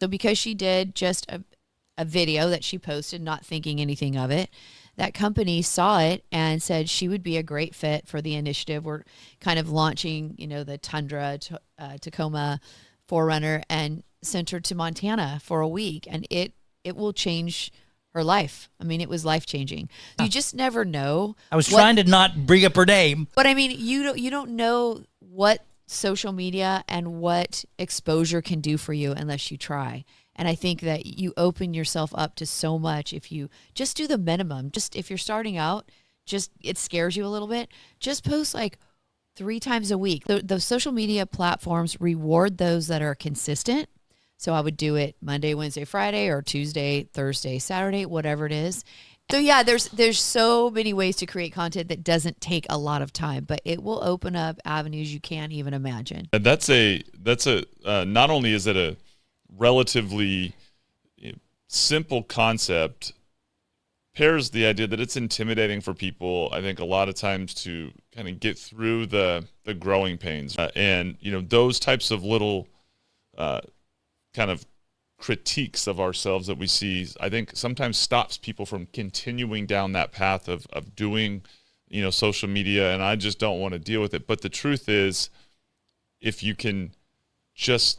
So because she did just a video that she posted, not thinking anything of it, that company saw it and said she would be a great fit for the initiative. We're kind of launching, the Tundra, Tacoma 4Runner, and sent her to Montana for a week. And it will change her life. I mean, it was life-changing. You just never know. I was trying to not bring up her name. But I mean, you don't know what social media and what exposure can do for you unless you try. And I think that you open yourself up to so much if you just do the minimum. Just if you're starting out, just it scares you a little bit, just post like 3 times a week. The social media platforms reward those that are consistent. So I would do it Monday, Wednesday, Friday, or Tuesday, Thursday, Saturday, whatever it is. So yeah, there's so many ways to create content that doesn't take a lot of time, but it will open up avenues you can't even imagine. And that's a not only is it a relatively simple concept, pairs the idea that it's intimidating for people, I think, a lot of times to kind of get through the growing pains. And, those types of little kind of critiques of ourselves that we see, I think sometimes stops people from continuing down that path of doing, social media, and I just don't want to deal with it. But the truth is, if you can just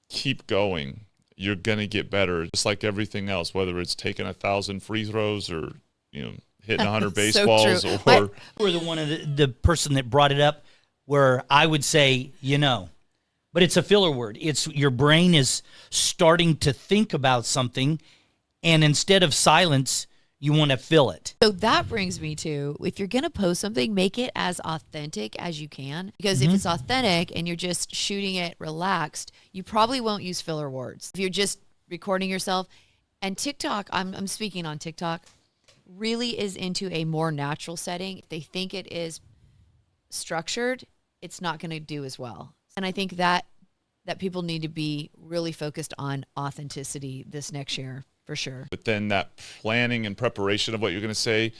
keep going, you're going to get better, just like everything else, whether it's taking 1,000 free throws or, hitting 100 baseballs. So or the one of the person that brought it up where I would say, but it's a filler word. It's your brain is starting to think about something, and instead of silence, you want to fill it. So that brings me to, if you're going to post something, make it as authentic as you can. Because if it's authentic and you're just shooting it relaxed, you probably won't use filler words. If you're just recording yourself, and TikTok, I'm speaking on TikTok, really is into a more natural setting. If they think it is structured, it's not going to do as well. And I think that people need to be really focused on authenticity this next year, for sure. But then that planning and preparation of what you're going to say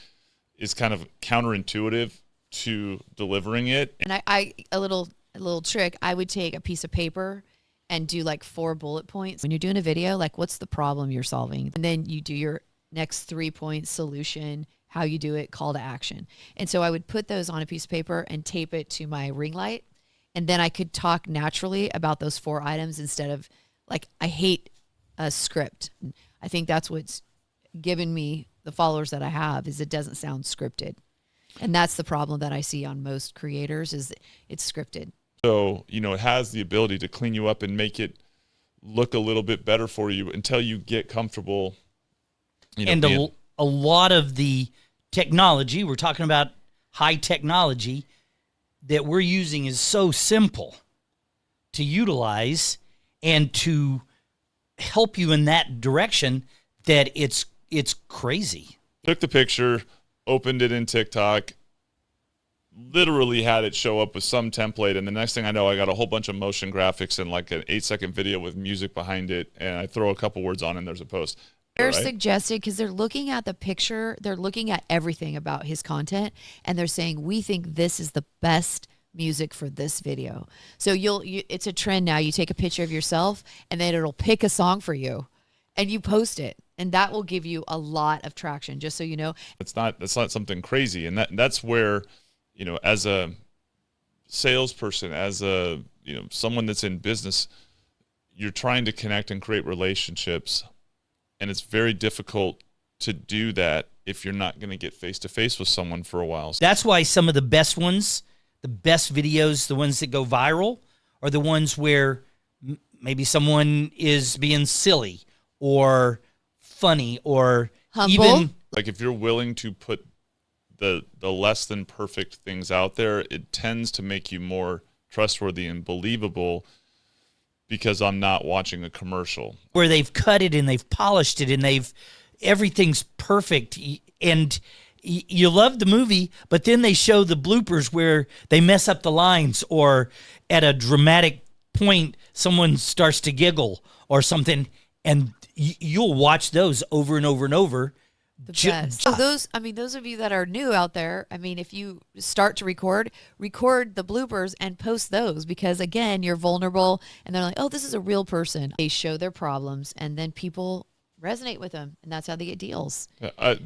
is kind of counterintuitive to delivering it. And I a little trick, I would take a piece of paper and do like 4 bullet points. When you're doing a video, like, what's the problem you're solving? And then you do your next 3-point solution, how you do it, call to action. And so I would put those on a piece of paper and tape it to my ring light. And then I could talk naturally about those 4 items instead of, like, I hate a script. I think that's what's given me the followers that I have, is it doesn't sound scripted. And that's the problem that I see on most creators, is it's scripted. So, it has the ability to clean you up and make it look a little bit better for you until you get comfortable. And a lot of the technology, we're talking about high technology, that we're using is so simple to utilize and to help you in that direction that it's crazy. Took the picture, opened it in TikTok, literally had it show up with some template, and the next thing I know, I got a whole bunch of motion graphics and like an 8-second video with music behind it, and I throw a couple words on and there's a post. They're suggested, because they're looking at the picture, they're looking at everything about his content, and they're saying, we think this is the best music for this video. So it's a trend now. You take a picture of yourself, and then it'll pick a song for you, and you post it, and that will give you a lot of traction. Just so you know, it's not something crazy, and that's where, as a salesperson, as a someone that's in business, you're trying to connect and create relationships. And it's very difficult to do that if you're not going to get face-to-face with someone for a while. That's why some of the best ones, the best videos, the ones that go viral, are the ones where maybe someone is being silly or funny or humble. Even like, if you're willing to put the less than perfect things out there, it tends to make you more trustworthy and believable, because I'm not watching a commercial where they've cut it and they've polished it and everything's perfect, and you love the movie, but then they show the bloopers where they mess up the lines, or at a dramatic point someone starts to giggle or something, and you'll watch those over and over and over The best. So those of you that are new out there, if you start to record the bloopers and post those, because again, you're vulnerable and they're like, oh, this is a real person. They show their problems and then people resonate with them, and that's how they get deals. Yeah, I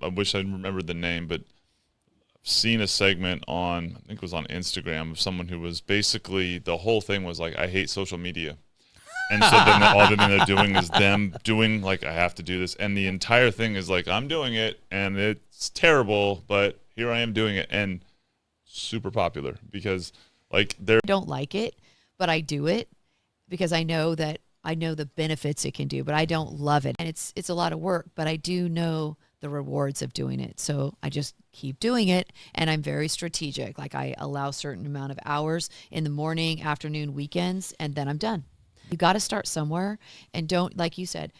wish I remembered the name, but I've seen a segment on, I think it was on Instagram, of someone who was basically, the whole thing was like, I hate social media. And so then all the thing they're doing is them doing like, I have to do this. And the entire thing is like, I'm doing it and it's terrible, but here I am doing it. And super popular because like I don't like it, but I do it because I know the benefits it can do, but I don't love it. And it's a lot of work, but I do know the rewards of doing it. So I just keep doing it, and I'm very strategic. Like I allow a certain amount of hours in the morning, afternoon, weekends, and then I'm done. You got to start somewhere, and don't, like you said,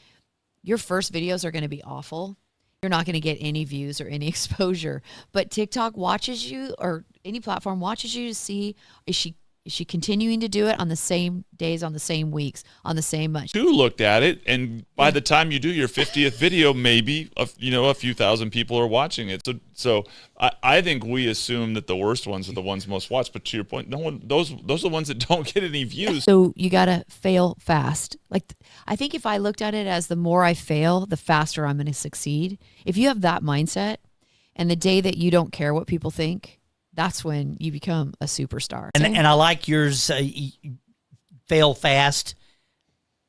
your first videos are going to be awful. You're not going to get any views or any exposure, but TikTok watches you, or any platform watches you to see, is she continuing to do it on the same days, on the same weeks, on the same month? You looked at it, and by the time you do your 50th video, maybe a few thousand people are watching it. So I think we assume that the worst ones are the ones most watched. But to your point, those are the ones that don't get any views. So you gotta fail fast. Like I think if I looked at it as the more I fail, the faster I'm going to succeed. If you have that mindset, and the day that you don't care what people think, that's when you become a superstar. And I like yours, fail fast,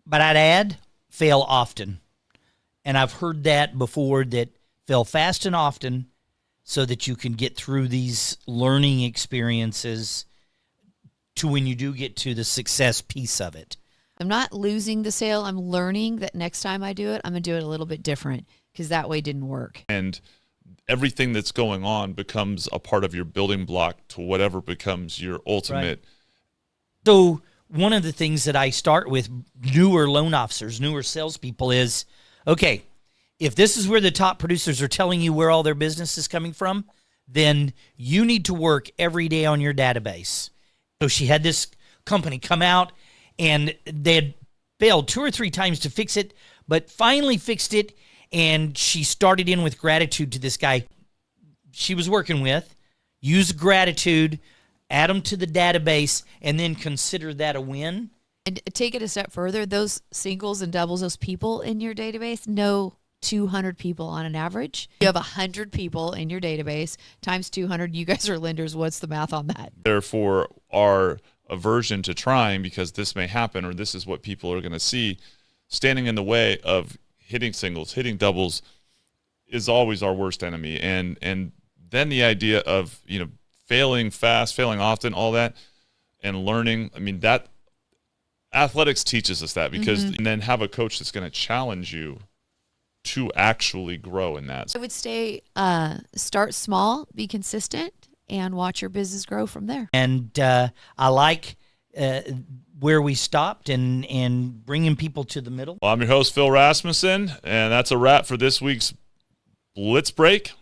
but I'd add fail often. And I've heard that before, that fail fast and often so that you can get through these learning experiences to when you do get to the success piece of it. I'm not losing the sale. I'm learning that next time I do it, I'm going to do it a little bit different because that way didn't work. And everything that's going on becomes a part of your building block to whatever becomes your ultimate. Right. So one of the things that I start with newer loan officers, newer salespeople is, okay, if this is where the top producers are telling you where all their business is coming from, then you need to work every day on your database. So she had this company come out, and they had failed 2 or 3 times to fix it, but finally fixed it. And she started in with gratitude to this guy she was working with, use gratitude, add them to the database, and then consider that a win. And take it a step further, those singles and doubles, those people in your database know 200 people on an average. You have 100 people in your database times 200. You guys are lenders. What's the math on that? Therefore, our aversion to trying, because this may happen or this is what people are going to see, standing in the way of hitting singles, hitting doubles is always our worst enemy. And then the idea of, failing fast, failing often, all that, and learning. That athletics teaches us that, because and then have a coach that's going to challenge you to actually grow in that. I would say start small, be consistent, and watch your business grow from there. And I like where we stopped and bringing people to the middle. Well, I'm your host, Phil Rasmussen, and that's a wrap for this week's Blitz Break.